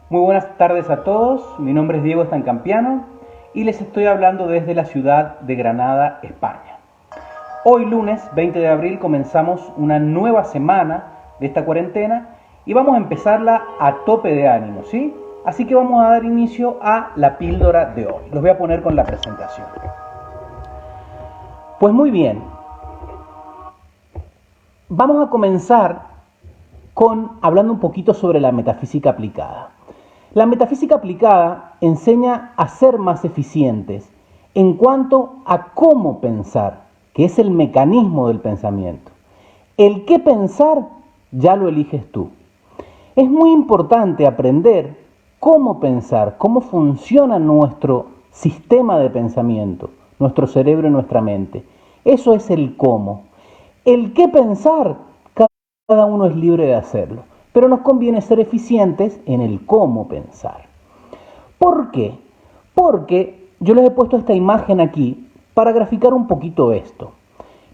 Muy buenas tardes a todos, mi nombre es Diego Estancampiano y les estoy hablando desde la ciudad de Granada, España. Hoy lunes 20 de abril comenzamos una nueva semana de esta cuarentena y vamos a empezarla a tope de ánimo, ¿sí? Así que vamos a dar inicio a la píldora de hoy. Los voy a poner con la presentación. Pues muy bien, vamos a comenzar hablando un poquito sobre la metafísica aplicada. La metafísica aplicada enseña a ser más eficientes en cuanto a cómo pensar, que es el mecanismo del pensamiento. El qué pensar ya lo eliges tú. Es muy importante aprender cómo pensar, cómo funciona nuestro sistema de pensamiento, nuestro cerebro y nuestra mente. Eso es el cómo. El qué pensar, cada uno es libre de hacerlo, pero nos conviene ser eficientes en el cómo pensar. ¿Por qué? Porque yo les he puesto esta imagen aquí para graficar un poquito esto.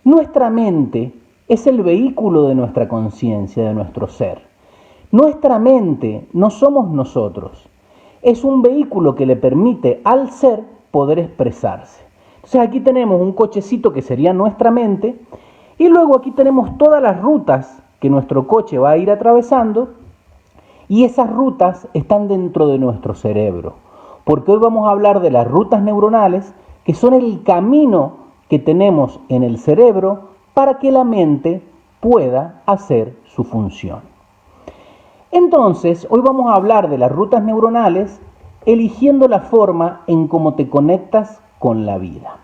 Nuestra mente es el vehículo de nuestra conciencia, de nuestro ser. Nuestra mente no somos nosotros. Es un vehículo que le permite al ser poder expresarse. Entonces aquí tenemos un cochecito que sería nuestra mente y luego aquí tenemos todas las rutas que nuestro coche va a ir atravesando y esas rutas están dentro de nuestro cerebro. Porque hoy vamos a hablar de las rutas neuronales que son el camino que tenemos en el cerebro para que la mente pueda hacer su función. Entonces, hoy vamos a hablar de las rutas neuronales eligiendo la forma en cómo te conectas con la vida.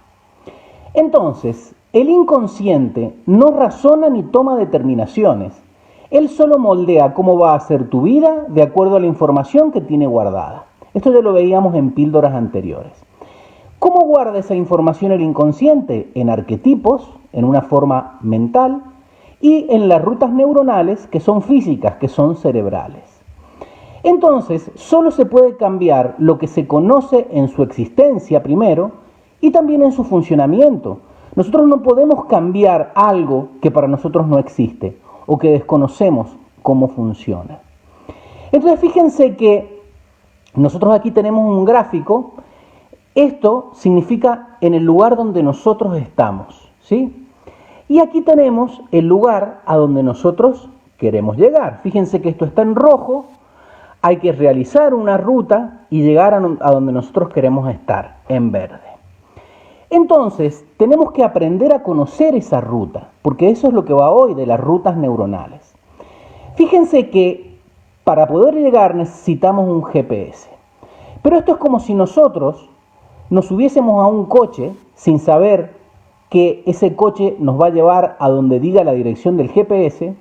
Entonces, el inconsciente no razona ni toma determinaciones. Él solo moldea cómo va a ser tu vida de acuerdo a la información que tiene guardada. Esto ya lo veíamos en píldoras anteriores. ¿Cómo guarda esa información el inconsciente? En arquetipos, en una forma mental, y en las rutas neuronales que son físicas, que son cerebrales. Entonces, solo se puede cambiar lo que se conoce en su existencia primero y también en su funcionamiento. Nosotros no podemos cambiar algo que para nosotros no existe o que desconocemos cómo funciona. Entonces, fíjense que nosotros aquí tenemos un gráfico. Esto significa en el lugar donde nosotros estamos, ¿sí? Y aquí tenemos el lugar a donde nosotros queremos llegar. Fíjense que esto está en rojo. Hay que realizar una ruta y llegar a donde nosotros queremos estar, en verde. Entonces, tenemos que aprender a conocer esa ruta, porque eso es lo que va hoy de las rutas neuronales. Fíjense que para poder llegar necesitamos un GPS. Pero esto es como si nosotros nos subiésemos a un coche sin saber que ese coche nos va a llevar a donde diga la dirección del GPS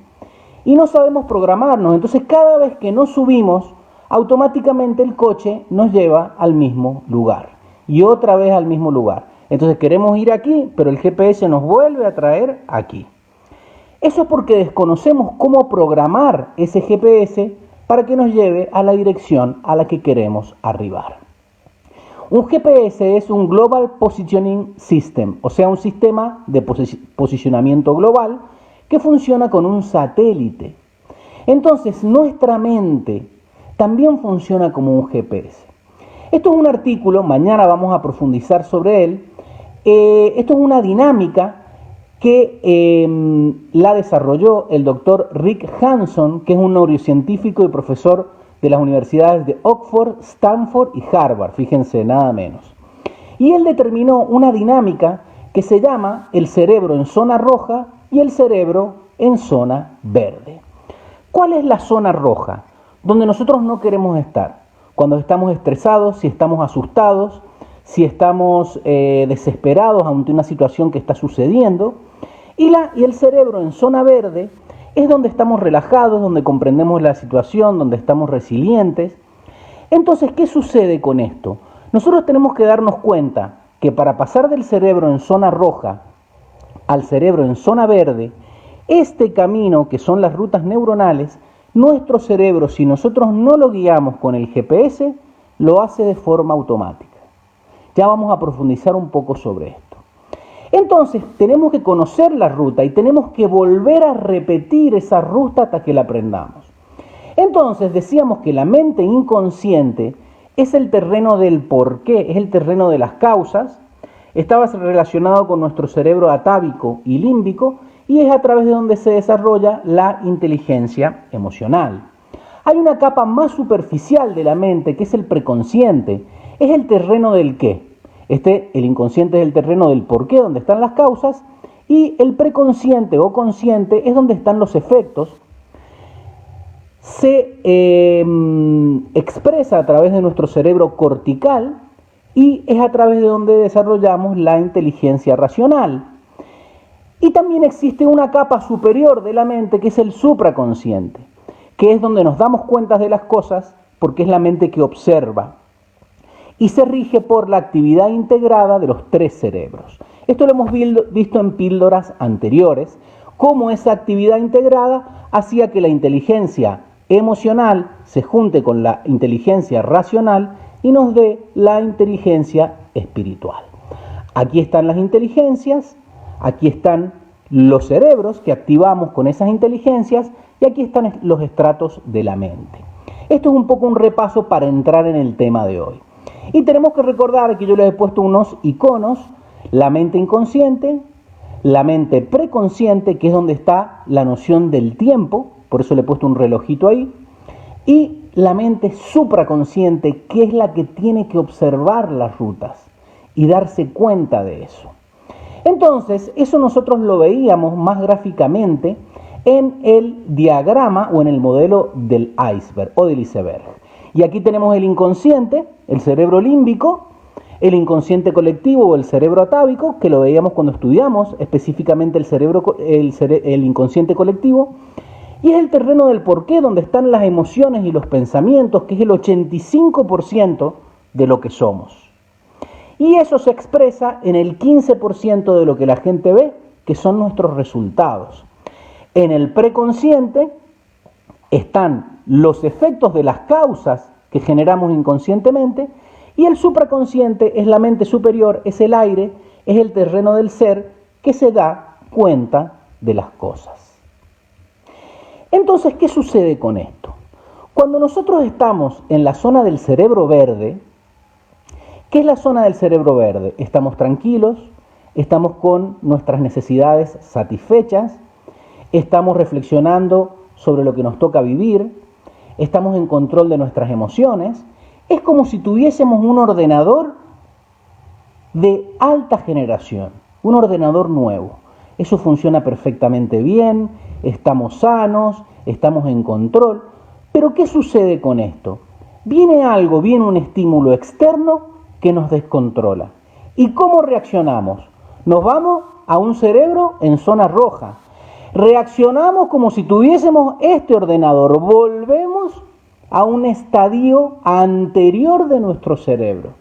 y no sabemos programarnos. Entonces, cada vez que nos subimos, automáticamente el coche nos lleva al mismo lugar y otra vez al mismo lugar. Entonces queremos ir aquí, pero el GPS nos vuelve a traer aquí. Eso es porque desconocemos cómo programar ese GPS para que nos lleve a la dirección a la que queremos arribar. Un GPS es un Global Positioning System, o sea, un sistema de posicionamiento global que funciona con un satélite. Entonces, nuestra mente también funciona como un GPS. Esto es un artículo, mañana vamos a profundizar sobre él. Esto es una dinámica que la desarrolló el doctor Rick Hanson, que es un neurocientífico y profesor de las universidades de Oxford, Stanford y Harvard, fíjense, nada menos. Y él determinó una dinámica que se llama el cerebro en zona roja y el cerebro en zona verde. ¿Cuál es la zona roja? Donde nosotros no queremos estar. Cuando estamos estresados, si estamos asustados, si estamos desesperados ante una situación que está sucediendo. Y el cerebro en zona verde es donde estamos relajados, donde comprendemos la situación, donde estamos resilientes. Entonces, ¿qué sucede con esto? Nosotros tenemos que darnos cuenta que para pasar del cerebro en zona roja al cerebro en zona verde, este camino que son las rutas neuronales, nuestro cerebro, si nosotros no lo guiamos con el GPS, lo hace de forma automática. Ya vamos a profundizar un poco sobre esto. Entonces, tenemos que conocer la ruta y tenemos que volver a repetir esa ruta hasta que la aprendamos. Entonces decíamos que la mente inconsciente es el terreno del porqué, es el terreno de las causas, estaba relacionado con nuestro cerebro atávico y límbico y es a través de donde se desarrolla la inteligencia emocional. Hay una capa más superficial de la mente que es el preconsciente, es el terreno del qué. El inconsciente es el terreno del porqué, donde están las causas, y el preconsciente o consciente es donde están los efectos. Se expresa a través de nuestro cerebro cortical y es a través de donde desarrollamos la inteligencia racional. Y también existe una capa superior de la mente que es el supraconsciente, que es donde nos damos cuenta de las cosas porque es la mente que observa y se rige por la actividad integrada de los tres cerebros. Esto lo hemos visto en píldoras anteriores, cómo esa actividad integrada hacía que la inteligencia emocional se junte con la inteligencia racional y nos dé la inteligencia espiritual. Aquí están las inteligencias, aquí están los cerebros que activamos con esas inteligencias y aquí están los estratos de la mente. Esto es un poco un repaso para entrar en el tema de hoy. Y tenemos que recordar que yo les he puesto unos iconos, la mente inconsciente, la mente preconsciente, que es donde está la noción del tiempo, por eso le he puesto un relojito ahí, y la mente supraconsciente, que es la que tiene que observar las rutas y darse cuenta de eso. Entonces, eso nosotros lo veíamos más gráficamente en el diagrama o en el modelo del iceberg o del iceberg. Y aquí tenemos el inconsciente, el cerebro límbico, el inconsciente colectivo o el cerebro atávico, que lo veíamos cuando estudiamos específicamente el inconsciente colectivo, y es el terreno del porqué, donde están las emociones y los pensamientos, que es el 85% de lo que somos. Y eso se expresa en el 15% de lo que la gente ve, que son nuestros resultados. En el preconsciente están los efectos de las causas que generamos inconscientemente, y el supraconsciente es la mente superior, es el aire, es el terreno del ser que se da cuenta de las cosas. Entonces, ¿qué sucede con esto? Cuando nosotros estamos en la zona del cerebro verde, ¿qué es la zona del cerebro verde? Estamos tranquilos, estamos con nuestras necesidades satisfechas, estamos reflexionando sobre lo que nos toca vivir, estamos en control de nuestras emociones. Es como si tuviésemos un ordenador de alta generación, un ordenador nuevo. Eso funciona perfectamente bien, estamos sanos, estamos en control. Pero ¿qué sucede con esto? Viene un estímulo externo que nos descontrola. ¿Y cómo reaccionamos? Nos vamos a un cerebro en zona roja. Reaccionamos como si tuviésemos este ordenador. Volvemos a un estadio anterior de nuestro cerebro,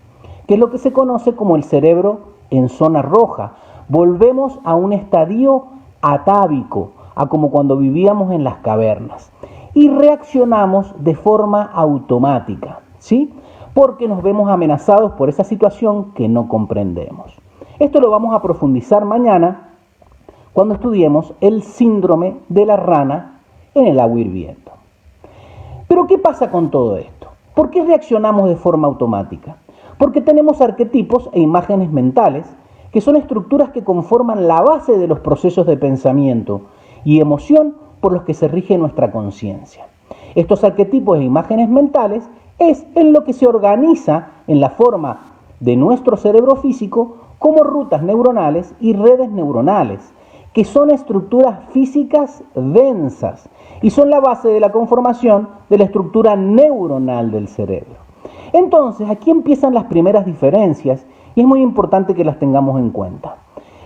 que es lo que se conoce como el cerebro en zona roja. Volvemos a un estadio atávico, a como cuando vivíamos en las cavernas. Y reaccionamos de forma automática, ¿sí? Porque nos vemos amenazados por esa situación que no comprendemos. Esto lo vamos a profundizar mañana cuando estudiemos el síndrome de la rana en el agua hirviendo. Pero ¿qué pasa con todo esto? ¿Por qué reaccionamos de forma automática? Porque tenemos arquetipos e imágenes mentales que son estructuras que conforman la base de los procesos de pensamiento y emoción por los que se rige nuestra conciencia. Estos arquetipos e imágenes mentales es en lo que se organiza en la forma de nuestro cerebro físico como rutas neuronales y redes neuronales, que son estructuras físicas densas y son la base de la conformación de la estructura neuronal del cerebro. Entonces, aquí empiezan las primeras diferencias y es muy importante que las tengamos en cuenta.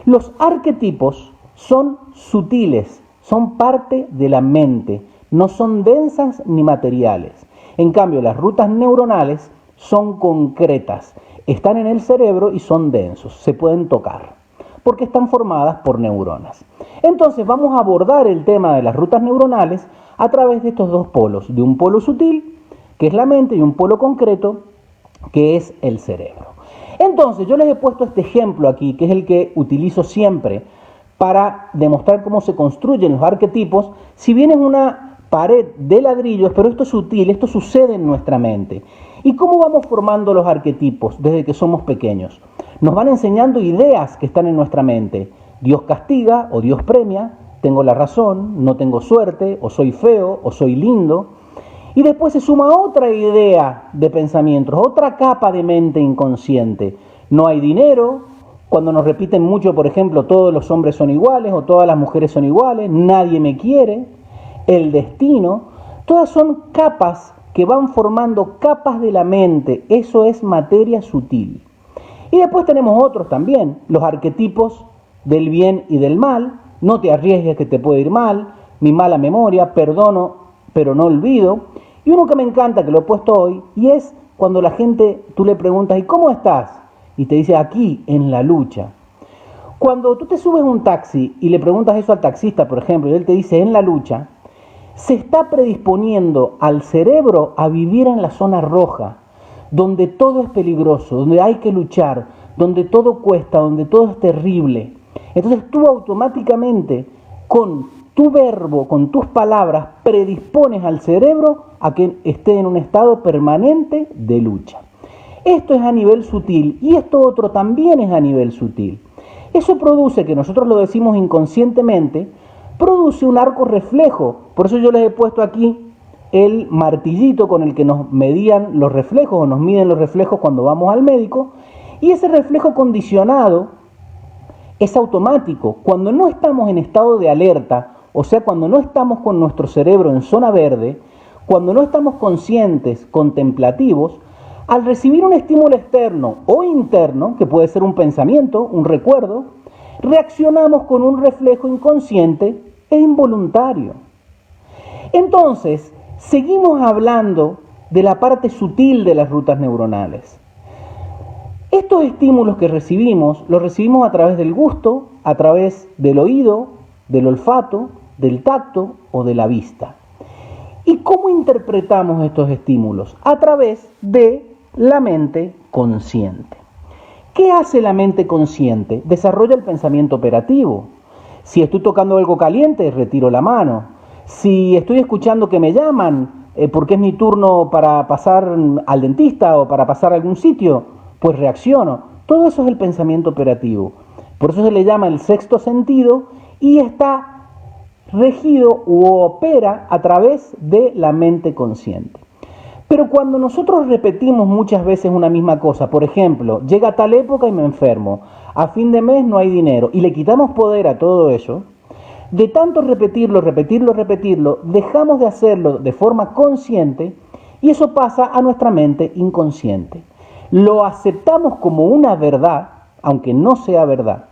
Los arquetipos son sutiles, son parte de la mente, no son densas ni materiales. En cambio, las rutas neuronales son concretas, están en el cerebro y son densos, se pueden tocar, porque están formadas por neuronas. Entonces vamos a abordar el tema de las rutas neuronales a través de estos dos polos, de un polo sutil, que es la mente, y un polo concreto, que es el cerebro. Entonces yo les he puesto este ejemplo aquí, que es el que utilizo siempre para demostrar cómo se construyen los arquetipos, si bien es una pared de ladrillos, pero esto es sutil, esto sucede en nuestra mente. ¿Y cómo vamos formando los arquetipos desde que somos pequeños? Nos van enseñando ideas que están en nuestra mente. Dios castiga o Dios premia, tengo la razón, no tengo suerte, o soy feo, o soy lindo. Y después se suma otra idea de pensamientos, otra capa de mente inconsciente. No hay dinero, cuando nos repiten mucho, por ejemplo, todos los hombres son iguales o todas las mujeres son iguales, nadie me quiere, el destino, todas son capas que van formando capas de la mente, eso es materia sutil. Y después tenemos otros también, los arquetipos del bien y del mal, no te arriesgues que te puede ir mal, mi mala memoria, perdono pero no olvido. Y uno que me encanta, que lo he puesto hoy, y es cuando la gente, tú le preguntas, ¿y cómo estás? Y te dice, aquí, en la lucha. Cuando tú te subes a un taxi y le preguntas eso al taxista, por ejemplo, y él te dice, en la lucha, se está predisponiendo al cerebro a vivir en la zona roja, donde todo es peligroso, donde hay que luchar, donde todo cuesta, donde todo es terrible. Entonces tú automáticamente, con tu verbo, con tus palabras, predispones al cerebro a que esté en un estado permanente de lucha. Esto es a nivel sutil y esto otro también es a nivel sutil. Eso produce, que nosotros lo decimos inconscientemente, produce un arco reflejo. Por eso yo les he puesto aquí el martillito con el que nos medían los reflejos o nos miden los reflejos cuando vamos al médico. Y ese reflejo condicionado es automático. Cuando no estamos en estado de alerta, o sea, cuando no estamos con nuestro cerebro en zona verde, cuando no estamos conscientes, contemplativos, al recibir un estímulo externo o interno, que puede ser un pensamiento, un recuerdo, reaccionamos con un reflejo inconsciente e involuntario. Entonces, seguimos hablando de la parte sutil de las rutas neuronales. Estos estímulos que recibimos, los recibimos a través del gusto, a través del oído, del olfato, del tacto o de la vista. ¿Y cómo interpretamos estos estímulos? A través de la mente consciente. ¿Qué hace la mente consciente? Desarrolla el pensamiento operativo. Si estoy tocando algo caliente, retiro la mano. Si estoy escuchando que me llaman porque es mi turno para pasar al dentista o para pasar a algún sitio, pues reacciono. Todo eso es el pensamiento operativo. Por eso se le llama el sexto sentido y está regido u opera a través de la mente consciente. Pero cuando nosotros repetimos muchas veces una misma cosa, por ejemplo, llega tal época y me enfermo, a fin de mes no hay dinero, y le quitamos poder a todo eso, de tanto repetirlo, dejamos de hacerlo de forma consciente y eso pasa a nuestra mente inconsciente. Lo aceptamos como una verdad, aunque no sea verdad,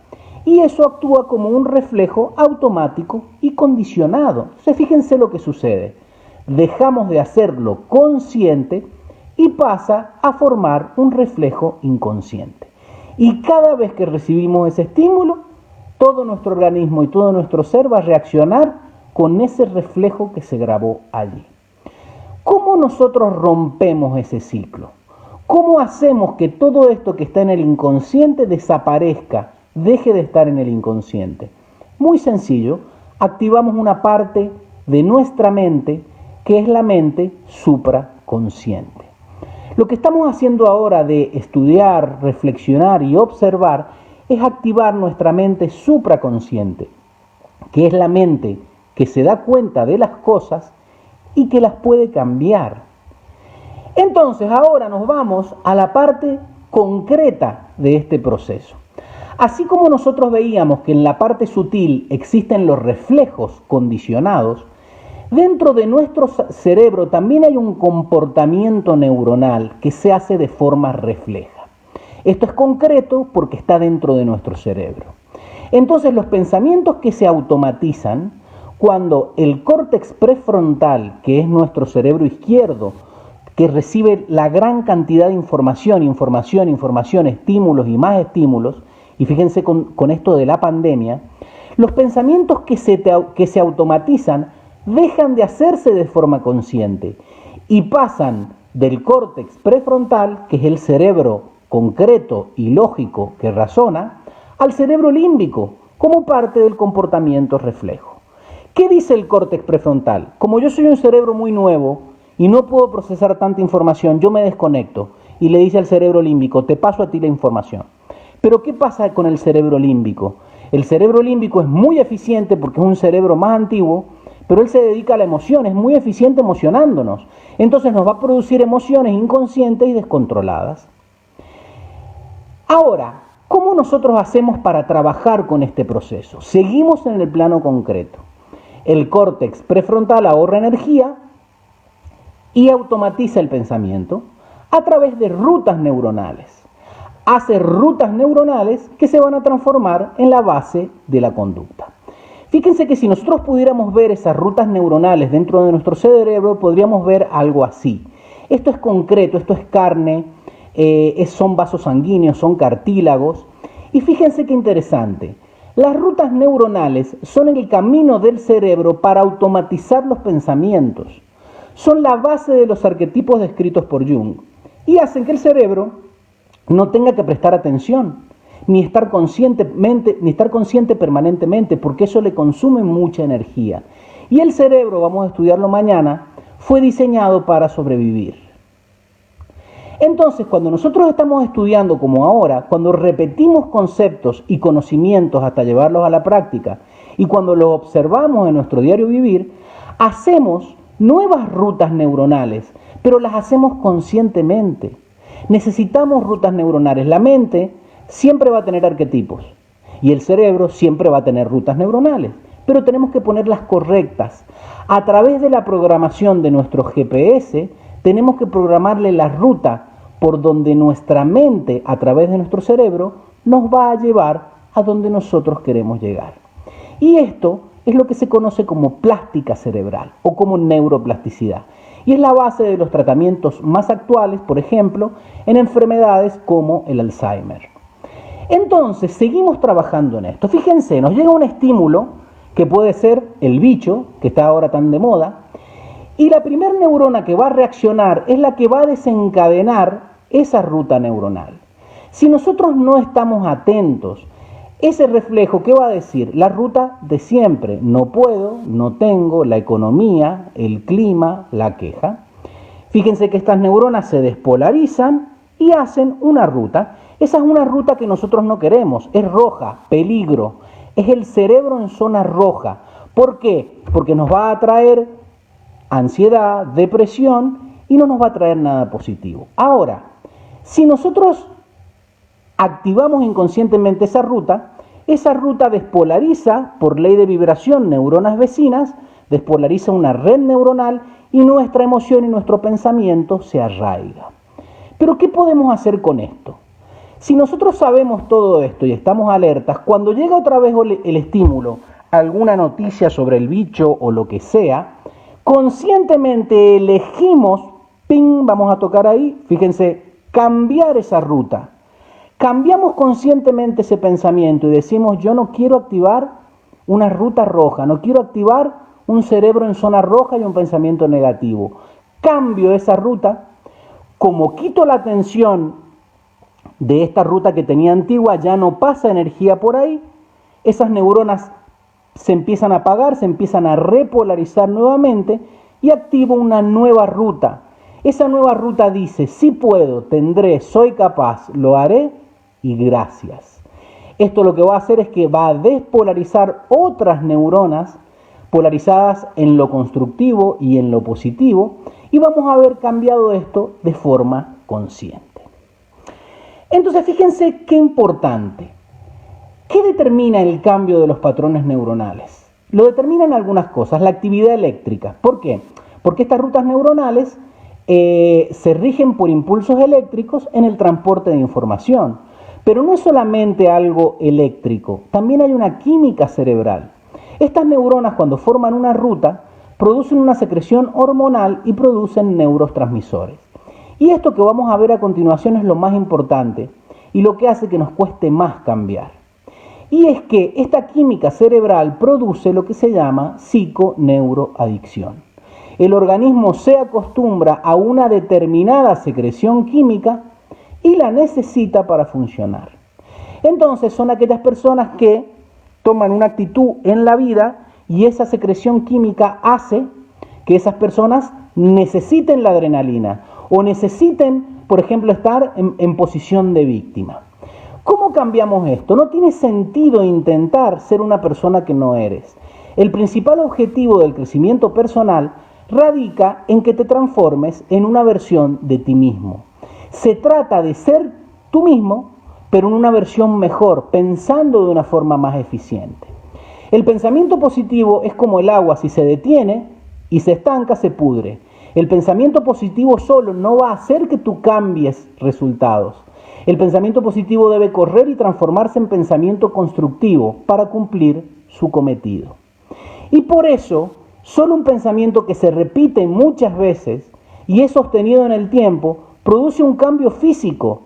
y eso actúa como un reflejo automático y condicionado. Entonces, fíjense lo que sucede. Dejamos de hacerlo consciente y pasa a formar un reflejo inconsciente. Y cada vez que recibimos ese estímulo, todo nuestro organismo y todo nuestro ser va a reaccionar con ese reflejo que se grabó allí. ¿Cómo nosotros rompemos ese ciclo? ¿Cómo hacemos que todo esto que está en el inconsciente desaparezca, deje de estar en el inconsciente? Muy sencillo, activamos una parte de nuestra mente que es la mente supraconsciente. Lo que estamos haciendo ahora de estudiar, reflexionar y observar es activar nuestra mente supraconsciente, que es la mente que se da cuenta de las cosas y que las puede cambiar. Entonces, ahora nos vamos a la parte concreta de este proceso. Así como nosotros veíamos que en la parte sutil existen los reflejos condicionados, dentro de nuestro cerebro también hay un comportamiento neuronal que se hace de forma refleja. Esto es concreto porque está dentro de nuestro cerebro. Entonces, los pensamientos que se automatizan cuando el córtex prefrontal, que es nuestro cerebro izquierdo, que recibe la gran cantidad de información, estímulos y más estímulos, y fíjense con esto de la pandemia, los pensamientos que se automatizan dejan de hacerse de forma consciente y pasan del córtex prefrontal, que es el cerebro concreto y lógico que razona, al cerebro límbico como parte del comportamiento reflejo. ¿Qué dice el córtex prefrontal? Como yo soy un cerebro muy nuevo y no puedo procesar tanta información, yo me desconecto y le dice al cerebro límbico, te paso a ti la información. Pero ¿qué pasa con el cerebro límbico? El cerebro límbico es muy eficiente porque es un cerebro más antiguo, pero él se dedica a la emoción, es muy eficiente emocionándonos. Entonces nos va a producir emociones inconscientes y descontroladas. Ahora, ¿cómo nosotros hacemos para trabajar con este proceso? Seguimos en el plano concreto. El córtex prefrontal ahorra energía y automatiza el pensamiento a través de rutas neuronales. Hace rutas neuronales que se van a transformar en la base de la conducta. Fíjense que si nosotros pudiéramos ver esas rutas neuronales dentro de nuestro cerebro, podríamos ver algo así. Esto es concreto, esto es carne, son vasos sanguíneos, son cartílagos. Y fíjense qué interesante. Las rutas neuronales son el camino del cerebro para automatizar los pensamientos. Son la base de los arquetipos descritos por Jung y hacen que el cerebro no tenga que prestar atención, ni estar consciente permanentemente, porque eso le consume mucha energía. Y el cerebro, vamos a estudiarlo mañana, fue diseñado para sobrevivir. Entonces, cuando nosotros estamos estudiando como ahora, cuando repetimos conceptos y conocimientos hasta llevarlos a la práctica, y cuando los observamos en nuestro diario vivir, hacemos nuevas rutas neuronales, pero las hacemos conscientemente. Necesitamos rutas neuronales. La mente siempre va a tener arquetipos y el cerebro siempre va a tener rutas neuronales, pero tenemos que ponerlas correctas. A través de la programación de nuestro GPS, tenemos que programarle la ruta por donde nuestra mente, a través de nuestro cerebro, nos va a llevar a donde nosotros queremos llegar. Y esto es lo que se conoce como plástica cerebral o como neuroplasticidad. Y es la base de los tratamientos más actuales, por ejemplo, en enfermedades como el Alzheimer. Entonces, seguimos trabajando en esto. Fíjense, nos llega un estímulo que puede ser el bicho, que está ahora tan de moda, y la primera neurona que va a reaccionar es la que va a desencadenar esa ruta neuronal. Si nosotros no estamos atentos, ese reflejo, ¿qué va a decir? La ruta de siempre, no puedo, no tengo, la economía, el clima, la queja. Fíjense que estas neuronas se despolarizan y hacen una ruta. Esa es una ruta que nosotros no queremos, es roja, peligro, es el cerebro en zona roja. ¿Por qué? Porque nos va a traer ansiedad, depresión y no nos va a traer nada positivo. Ahora, si nosotros activamos inconscientemente esa ruta despolariza por ley de vibración neuronas vecinas, despolariza una red neuronal y nuestra emoción y nuestro pensamiento se arraiga. Pero ¿qué podemos hacer con esto? Si nosotros sabemos todo esto y estamos alertas, cuando llega otra vez el estímulo, alguna noticia sobre el bicho o lo que sea, conscientemente elegimos, ping, vamos a tocar ahí, fíjense, cambiar esa ruta. Cambiamos conscientemente ese pensamiento y decimos, yo no quiero activar una ruta roja, no quiero activar un cerebro en zona roja y un pensamiento negativo. Cambio esa ruta, como quito la atención de esta ruta que tenía antigua, ya no pasa energía por ahí, esas neuronas se empiezan a apagar, se empiezan a repolarizar nuevamente y activo una nueva ruta. Esa nueva ruta dice, sí puedo, tendré, soy capaz, lo haré y gracias. Esto lo que va a hacer es que va a despolarizar otras neuronas polarizadas en lo constructivo y en lo positivo y vamos a haber cambiado esto de forma consciente. Entonces fíjense qué importante. ¿Qué determina el cambio de los patrones neuronales? Lo determinan algunas cosas, la actividad eléctrica. ¿Por qué? Porque estas rutas neuronales se rigen por impulsos eléctricos en el transporte de información. Pero no es solamente algo eléctrico, también hay una química cerebral. Estas neuronas, cuando forman una ruta, producen una secreción hormonal y producen neurotransmisores. Y esto que vamos a ver a continuación es lo más importante y lo que hace que nos cueste más cambiar. Y es que esta química cerebral produce lo que se llama psiconeuroadicción. El organismo se acostumbra a una determinada secreción química y la necesita para funcionar. Entonces son aquellas personas que toman una actitud en la vida y esa secreción química hace que esas personas necesiten la adrenalina o necesiten, por ejemplo, estar en posición de víctima. ¿Cómo cambiamos esto? No tiene sentido intentar ser una persona que no eres. El principal objetivo del crecimiento personal radica en que te transformes en una versión de ti mismo. Se trata de ser tú mismo, pero en una versión mejor, pensando de una forma más eficiente. El pensamiento positivo es como el agua, si se detiene y se estanca, se pudre. El pensamiento positivo solo no va a hacer que tú cambies resultados. El pensamiento positivo debe correr y transformarse en pensamiento constructivo para cumplir su cometido. Y por eso, solo un pensamiento que se repite muchas veces y es sostenido en el tiempo, produce un cambio físico,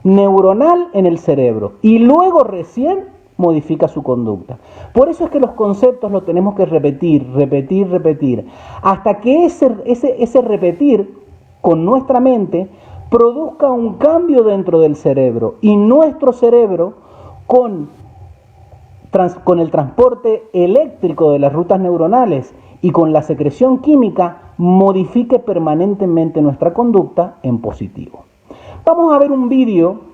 neuronal en el cerebro y luego recién modifica su conducta. Por eso es que los conceptos los tenemos que repetir, hasta que ese repetir con nuestra mente produzca un cambio dentro del cerebro y nuestro cerebro con el transporte eléctrico de las rutas neuronales y con la secreción química modifique permanentemente nuestra conducta en positivo. Vamos a ver un vídeo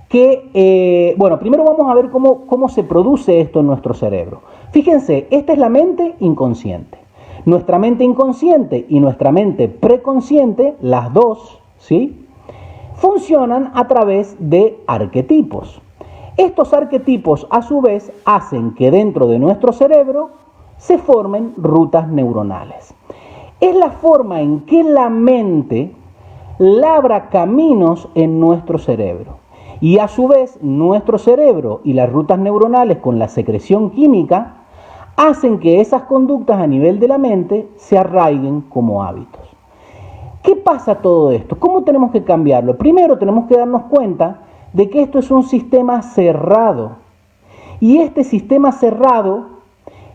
que, primero vamos a ver cómo se produce esto en nuestro cerebro. Fíjense, esta es la mente inconsciente. Nuestra mente inconsciente y nuestra mente preconsciente, las dos, ¿sí?, funcionan a través de arquetipos. Estos arquetipos, a su vez, hacen que dentro de nuestro cerebro se formen rutas neuronales. Es la forma en que la mente labra caminos en nuestro cerebro. Y a su vez, nuestro cerebro y las rutas neuronales con la secreción química hacen que esas conductas a nivel de la mente se arraiguen como hábitos. ¿Qué pasa todo esto? ¿Cómo tenemos que cambiarlo? Primero tenemos que darnos cuenta de que esto es un sistema cerrado. Y este sistema cerrado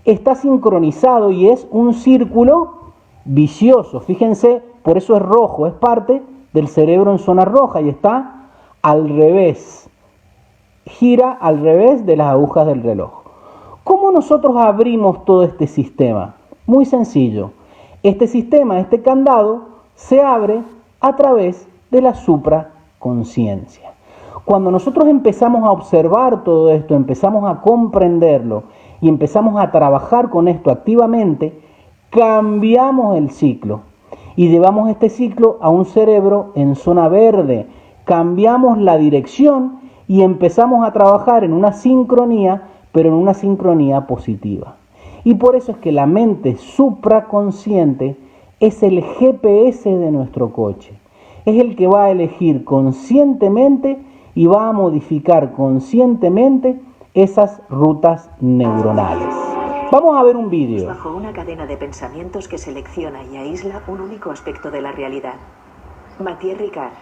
está sincronizado y es un círculo vicioso. Fíjense, por eso es rojo, es parte del cerebro en zona roja y está al revés, gira al revés de las agujas del reloj. ¿Cómo nosotros abrimos todo este sistema? Muy sencillo. Este sistema, este candado, se abre a través de la supraconsciencia. Cuando nosotros empezamos a observar todo esto, empezamos a comprenderlo y empezamos a trabajar con esto activamente, cambiamos el ciclo y llevamos este ciclo a un cerebro en zona verde. Cambiamos la dirección y empezamos a trabajar en una sincronía, pero en una sincronía positiva. Y por eso es que la mente supraconsciente es el GPS de nuestro coche. Es el que va a elegir conscientemente y va a modificar conscientemente esas rutas neuronales. Vamos a ver un vídeo. Bajo una cadena de pensamientos que selecciona y aísla un único aspecto de la realidad. Mathieu Ricard.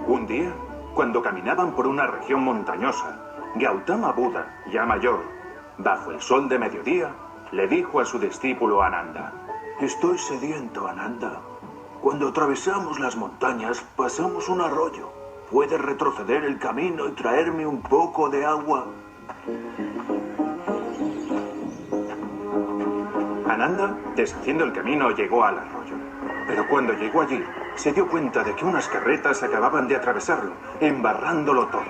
Un día, cuando caminaban por una región montañosa, Gautama Buda, ya mayor, bajo el sol de mediodía, le dijo a su discípulo Ananda: Estoy sediento, Ananda. Cuando atravesamos las montañas, pasamos un arroyo. ¿Puedes retroceder el camino y traerme un poco de agua? Ananda, deshaciendo el camino, llegó al arroyo. Pero cuando llegó allí, se dio cuenta de que unas carretas acababan de atravesarlo, embarrándolo todo.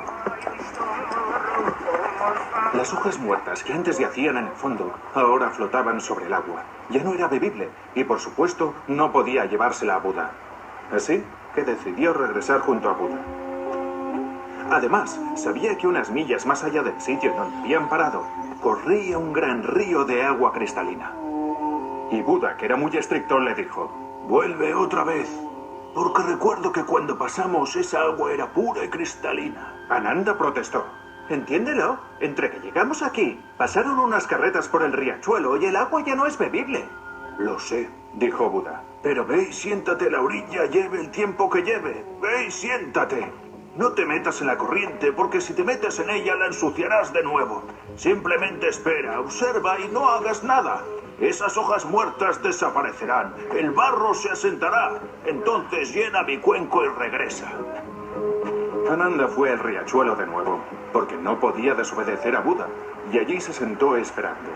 Las hojas muertas que antes yacían en el fondo, ahora flotaban sobre el agua. Ya no era bebible y, por supuesto, no podía llevársela a Buda. Así que decidió regresar junto a Buda. Además, sabía que unas millas más allá del sitio donde habían parado, corría un gran río de agua cristalina. Y Buda, que era muy estricto, le dijo: Vuelve otra vez, porque recuerdo que cuando pasamos esa agua era pura y cristalina. Ananda protestó. Entiéndelo, entre que llegamos aquí, pasaron unas carretas por el riachuelo y el agua ya no es bebible. Lo sé, dijo Buda. Pero ve y siéntate a la orilla, lleve el tiempo que lleve. Ve y siéntate. No te metas en la corriente, porque si te metes en ella la ensuciarás de nuevo. Simplemente espera, observa y no hagas nada. Esas hojas muertas desaparecerán, el barro se asentará. Entonces llena mi cuenco y regresa. Ananda fue al riachuelo de nuevo, porque no podía desobedecer a Buda, y allí se sentó esperando.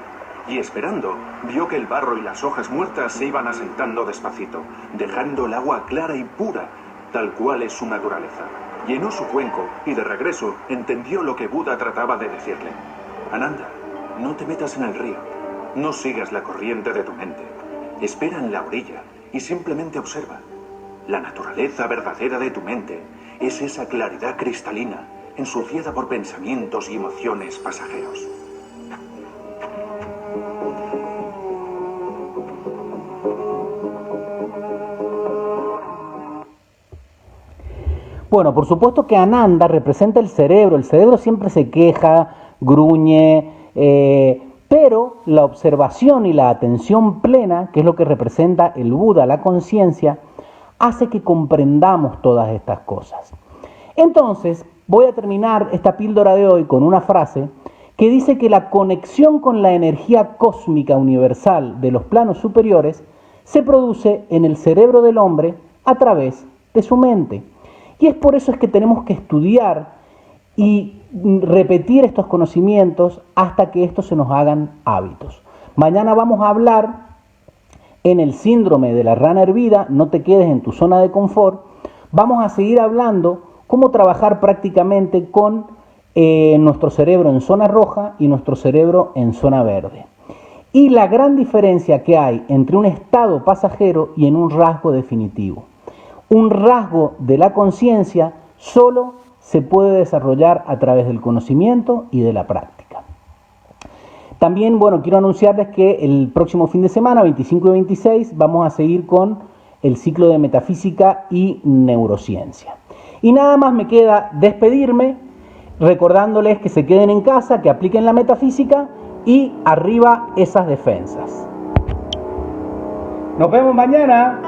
Y esperando, vio que el barro y las hojas muertas se iban asentando despacito, dejando el agua clara y pura, tal cual es su naturaleza. Llenó su cuenco y de regreso entendió lo que Buda trataba de decirle. Ananda, no te metas en el río, no sigas la corriente de tu mente. Espera en la orilla y simplemente observa. La naturaleza verdadera de tu mente es esa claridad cristalina, ensuciada por pensamientos y emociones pasajeros. Bueno, por supuesto que Ananda representa el cerebro siempre se queja, gruñe, pero la observación y la atención plena, que es lo que representa el Buda, la conciencia, hace que comprendamos todas estas cosas. Entonces, voy a terminar esta píldora de hoy con una frase que dice que la conexión con la energía cósmica universal de los planos superiores se produce en el cerebro del hombre a través de su mente. Y es por eso es que tenemos que estudiar y repetir estos conocimientos hasta que estos se nos hagan hábitos. Mañana vamos a hablar en el síndrome de la rana hervida, no te quedes en tu zona de confort. Vamos a seguir hablando cómo trabajar prácticamente con nuestro cerebro en zona roja y nuestro cerebro en zona verde. Y la gran diferencia que hay entre un estado pasajero y en un rasgo definitivo. Un rasgo de la conciencia solo se puede desarrollar a través del conocimiento y de la práctica. También, quiero anunciarles que el próximo fin de semana, 25 y 26, vamos a seguir con el ciclo de metafísica y neurociencia. Y nada más me queda despedirme, recordándoles que se queden en casa, que apliquen la metafísica y arriba esas defensas. Nos vemos mañana.